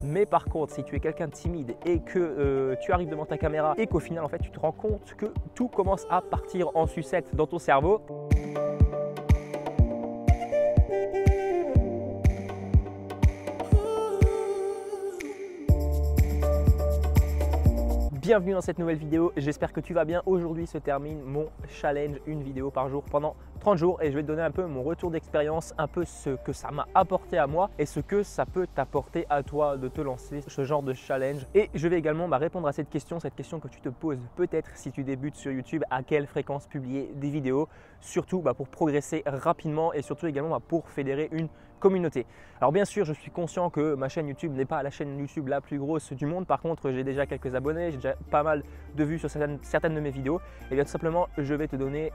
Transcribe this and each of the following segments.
Mais par contre, si tu es quelqu'un de timide et que tu arrives devant ta caméra et qu'au final en fait tu te rends compte que tout commence à partir en sucette dans ton cerveau, bienvenue dans cette nouvelle vidéo, j'espère que tu vas bien. Aujourd'hui se termine mon challenge, une vidéo par jour pendant 30 jours et je vais te donner un peu mon retour d'expérience, un peu ce que ça m'a apporté à moi et ce que ça peut t'apporter à toi de te lancer ce genre de challenge. Et je vais également répondre à cette question que tu te poses peut-être si tu débutes sur YouTube, à quelle fréquence publier des vidéos, surtout pour progresser rapidement et surtout également pour fédérer une communauté. Alors bien sûr, je suis conscient que ma chaîne YouTube n'est pas la chaîne YouTube la plus grosse du monde. Par contre, j'ai déjà quelques abonnés, j'ai déjà pas mal de vues sur certaines de mes vidéos. Et bien tout simplement, je vais te donner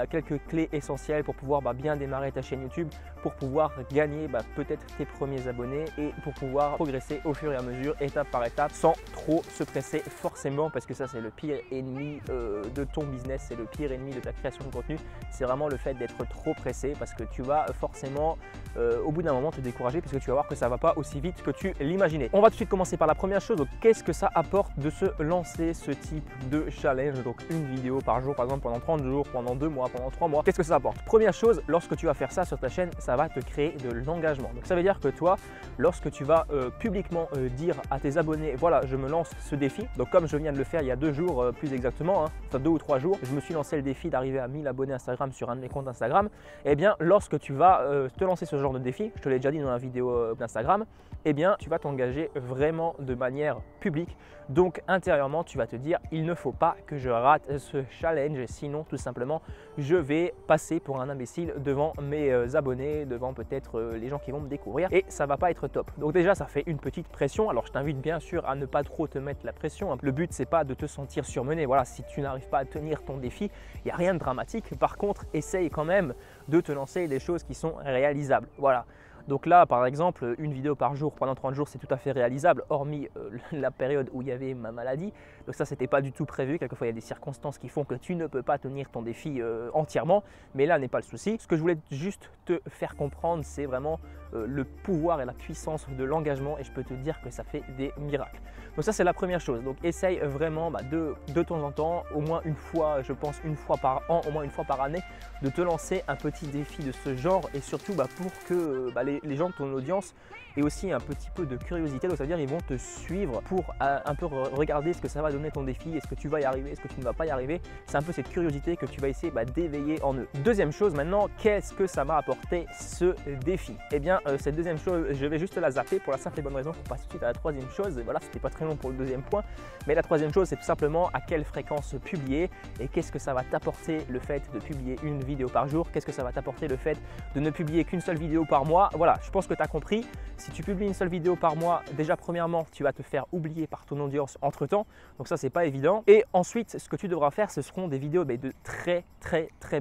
quelques clés essentielles pour pouvoir bien démarrer ta chaîne YouTube, pour pouvoir gagner peut-être tes premiers abonnés et pour pouvoir progresser au fur et à mesure, étape par étape, sans trop se presser forcément, parce que ça c'est le pire ennemi de ton business, c'est le pire ennemi de ta création de contenu. C'est vraiment le fait d'être trop pressé, parce que tu vas forcément au bout d'un moment te décourager, parce que tu vas voir que ça ne va pas aussi vite que tu l'imaginais. On va tout de suite commencer par la première chose. Donc qu'est-ce que ça apporte de se lancer ce type de challenge, donc une vidéo par jour par exemple pendant 30 jours, pendant 2 mois, pendant 3 mois? Qu'est-ce que ça apporte? Première chose, lorsque tu vas faire ça sur ta chaîne, ça va te créer de l'engagement. Donc ça veut dire que toi, lorsque tu vas publiquement dire à tes abonnés, voilà, je me lance ce défi, donc comme je viens de le faire il y a 2 jours plus exactement, enfin 2 ou 3 jours, je me suis lancé le défi d'arriver à 1000 abonnés Instagram sur un de mes comptes Instagram. Et bien lorsque tu vas te lancer ce genre de défi, je te l'ai déjà dit dans la vidéo d'Instagram, eh bien tu vas t'engager vraiment de manière publique. Donc intérieurement, tu vas te dire, il ne faut pas que je rate ce challenge, sinon tout simplement je vais passer pour un imbécile devant mes abonnés, devant peut-être les gens qui vont me découvrir, et ça va pas être top. Donc déjà ça fait une petite pression. Alors je t'invite bien sûr à ne pas trop te mettre la pression. Le but c'est pas de te sentir surmené. Voilà, si tu n'arrives pas à tenir ton défi, il n'y a rien de dramatique. Par contre, essaye quand même de te lancer des choses qui sont réalisables. Voilà. Donc là, par exemple, une vidéo par jour pendant 30 jours, c'est tout à fait réalisable, hormis la période où il y avait ma maladie. Donc ça, c'était pas du tout prévu. Quelquefois, il y a des circonstances qui font que tu ne peux pas tenir ton défi entièrement. Mais là n'est pas le souci. Ce que je voulais juste te faire comprendre, c'est vraiment le pouvoir et la puissance de l'engagement. Et je peux te dire que ça fait des miracles. Donc ça, c'est la première chose. Donc essaye vraiment de temps en temps, au moins une fois, je pense une fois par an, au moins une fois par année, de te lancer un petit défi de ce genre. Et surtout pour que les gens de ton audience aient aussi un petit peu de curiosité. Donc ça veut dire qu'ils vont te suivre pour un peu regarder ce que ça va donner ton défi, est-ce que tu vas y arriver, est-ce que tu ne vas pas y arriver. C'est un peu cette curiosité que tu vas essayer d'éveiller en eux. Deuxième chose maintenant, qu'est-ce que ça m'a apporté ce défi? Eh bien cette deuxième chose, je vais juste la zapper pour la simple et bonne raison qu'on passe tout de suite à la troisième chose. Et voilà, c'était pas très long pour le deuxième point, mais la troisième chose, c'est tout simplement à quelle fréquence publier et qu'est-ce que ça va t'apporter le fait de publier une vidéo par jour, qu'est-ce que ça va t'apporter le fait de ne publier qu'une seule vidéo par mois. Voilà, je pense que tu as compris. Si tu publies une seule vidéo par mois, déjà premièrement, tu vas te faire oublier par ton audience entre temps. Donc ça, c'est pas évident. Et ensuite, ce que tu devras faire, ce seront des vidéos de très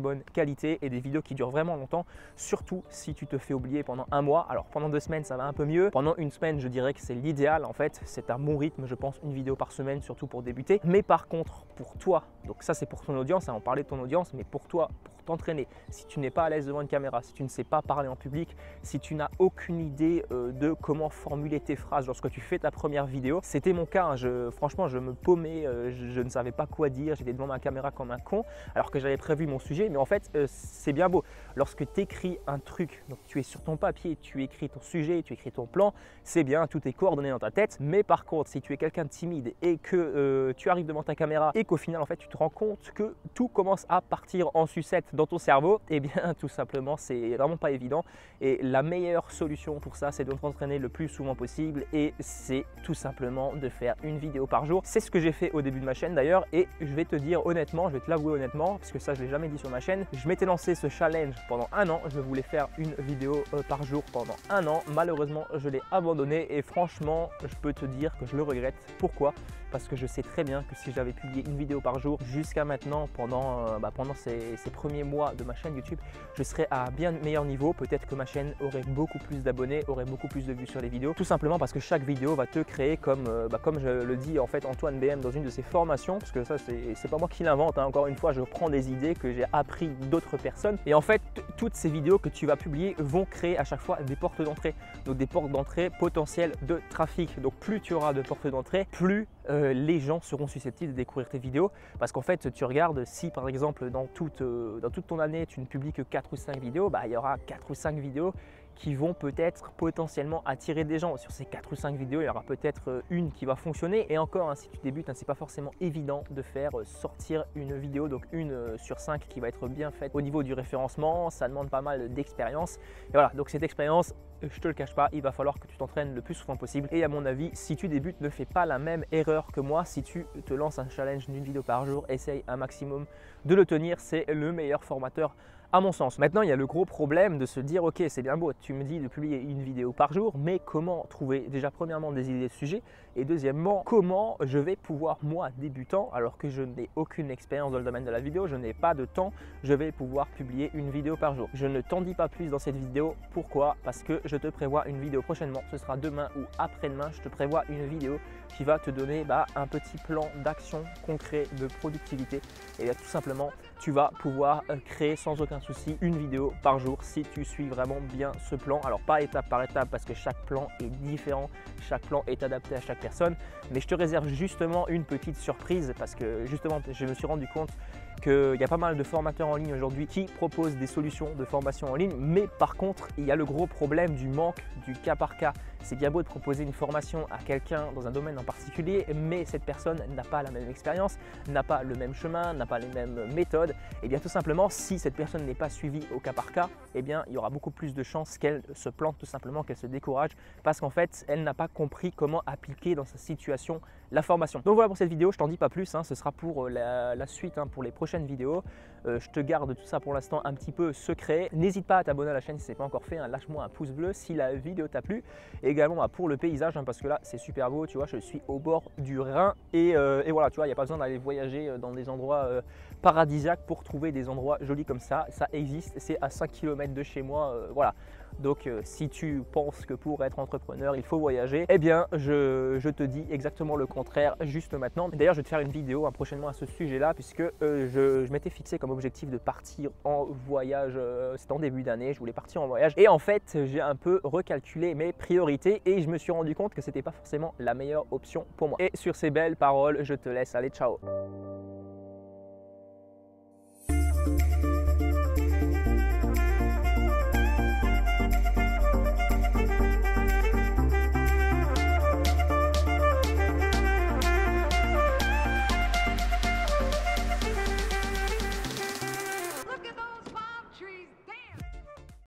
bonne qualité et des vidéos qui durent vraiment longtemps, surtout si tu te fais oublier pendant un mois. Alors pendant 2 semaines, ça va un peu mieux. Pendant une semaine, je dirais que c'est l'idéal en fait. C'est un bon rythme, je pense, une vidéo par semaine, surtout pour débuter. Mais par contre, pour toi, donc ça c'est pour ton audience, on parlait de ton audience, mais pour toi, pour t'entraîner, si tu n'es pas à l'aise devant une caméra, si tu ne sais pas parler en public, si tu n'as aucune idée de comment formuler tes phrases lorsque tu fais ta première vidéo, c'était mon cas, hein. Franchement je me paumais, je ne savais pas quoi dire, j'étais devant ma caméra comme un con alors que j'avais prévu mon sujet. Mais en fait c'est bien beau, lorsque tu écris un truc, donc tu es sur ton papier, tu écris ton sujet, tu écris ton plan, c'est bien, tout est coordonné dans ta tête. Mais par contre, si tu es quelqu'un de timide et que tu arrives devant ta caméra et qu'au final en fait tu te rends compte que tout commence à partir en sucette dans ton cerveau, et bien tout simplement c'est vraiment pas évident. Et la meilleure solution pour ça, c'est de t'entraîner le plus souvent possible, et c'est tout simplement de faire une vidéo par jour. C'est ce que j'ai fait au début de ma chaîne d'ailleurs, et je vais te dire honnêtement, je vais te l'avouer honnêtement, parce que ça je l'ai jamais dit sur ma chaîne, je m'étais lancé ce challenge pendant un an. Je voulais faire une vidéo par jour pendant un an. Malheureusement je l'ai abandonné et franchement je peux te dire que je le regrette. Pourquoi? Parce que je sais très bien que si j'avais publié une vidéo par jour jusqu'à maintenant pendant ces premiers mois de ma chaîne YouTube, je serai à bien meilleur niveau. Peut-être que ma chaîne aurait beaucoup plus d'abonnés, aurait beaucoup plus de vues sur les vidéos. Tout simplement parce que chaque vidéo va te créer comme je le dis en fait Antoine BM dans une de ses formations, parce que ça c'est pas moi qui l'invente, hein. Encore une fois, je prends des idées que j'ai appris d'autres personnes. Et en fait, toutes ces vidéos que tu vas publier vont créer à chaque fois des portes d'entrée. Donc des portes d'entrée potentielles de trafic. Donc plus tu auras de portes d'entrée, plus les gens seront susceptibles de découvrir tes vidéos. Parce qu'en fait, tu regardes, si par exemple dans toute ton année, tu ne publies que 4 ou 5 vidéos, il y aura 4 ou 5 vidéos qui vont peut-être potentiellement attirer des gens. Sur ces 4 ou 5 vidéos, il y aura peut-être une qui va fonctionner. Et encore, hein, si tu débutes, hein, c'est pas forcément évident de faire sortir une vidéo, donc une sur 5 qui va être bien faite au niveau du référencement. Ça demande pas mal d'expérience. Et voilà, donc cette expérience, je te le cache pas, il va falloir que tu t'entraînes le plus souvent possible. Et à mon avis, si tu débutes, ne fais pas la même erreur que moi. Si tu te lances un challenge d'une vidéo par jour, essaye un maximum de le tenir. C'est le meilleur formateur à mon sens. Maintenant, il y a le gros problème de se dire, ok, c'est bien beau, tu me dis de publier une vidéo par jour, mais comment trouver déjà premièrement des idées de sujet et deuxièmement, comment je vais pouvoir, moi, débutant, alors que je n'ai aucune expérience dans le domaine de la vidéo, je n'ai pas de temps, je vais pouvoir publier une vidéo par jour. Je ne t'en dis pas plus dans cette vidéo. Pourquoi? Parce que je te prévois une vidéo prochainement, ce sera demain ou après-demain, je te prévois une vidéo qui va te donner un petit plan d'action concret de productivité. Et tout simplement, tu vas pouvoir créer sans aucun souci une vidéo par jour si tu suis vraiment bien ce plan. Alors pas étape par étape parce que chaque plan est différent, chaque plan est adapté à chaque personne, mais je te réserve justement une petite surprise parce que justement je me suis rendu compte qu'il y a pas mal de formateurs en ligne aujourd'hui qui proposent des solutions de formation en ligne, mais par contre il y a le gros problème du manque du cas par cas. C'est bien beau de proposer une formation à quelqu'un dans un domaine en particulier, mais cette personne n'a pas la même expérience, n'a pas le même chemin, n'a pas les mêmes méthodes. Et bien tout simplement, si cette personne n'est pas suivie au cas par cas, eh bien il y aura beaucoup plus de chances qu'elle se plante, tout simplement qu'elle se décourage, parce qu'en fait elle n'a pas compris comment appliquer dans sa situation la formation. Donc voilà pour cette vidéo, je t'en dis pas plus, hein, ce sera pour la suite, hein, pour les prochaines vidéos. Je te garde tout ça pour l'instant un petit peu secret. N'hésite pas à t'abonner à la chaîne si ce n'est pas encore fait, hein. Lâche-moi un pouce bleu si la vidéo t'a plu. Et également pour le paysage, hein, parce que là c'est super beau, tu vois, je suis au bord du Rhin et voilà, tu vois, il n'y a pas besoin d'aller voyager dans des endroits paradisiaques pour trouver des endroits jolis comme ça existe, c'est à 5 km de chez moi, voilà. Donc si tu penses que pour être entrepreneur il faut voyager, eh bien je te dis exactement le contraire juste maintenant. D'ailleurs je vais te faire une vidéo prochainement à ce sujet là, puisque je m'étais fixé comme objectif de partir en voyage, c'était en début d'année, je voulais partir en voyage et en fait j'ai un peu recalculé mes priorités et je me suis rendu compte que c'était pas forcément la meilleure option pour moi. Et sur ces belles paroles, je te laisse, allez, ciao.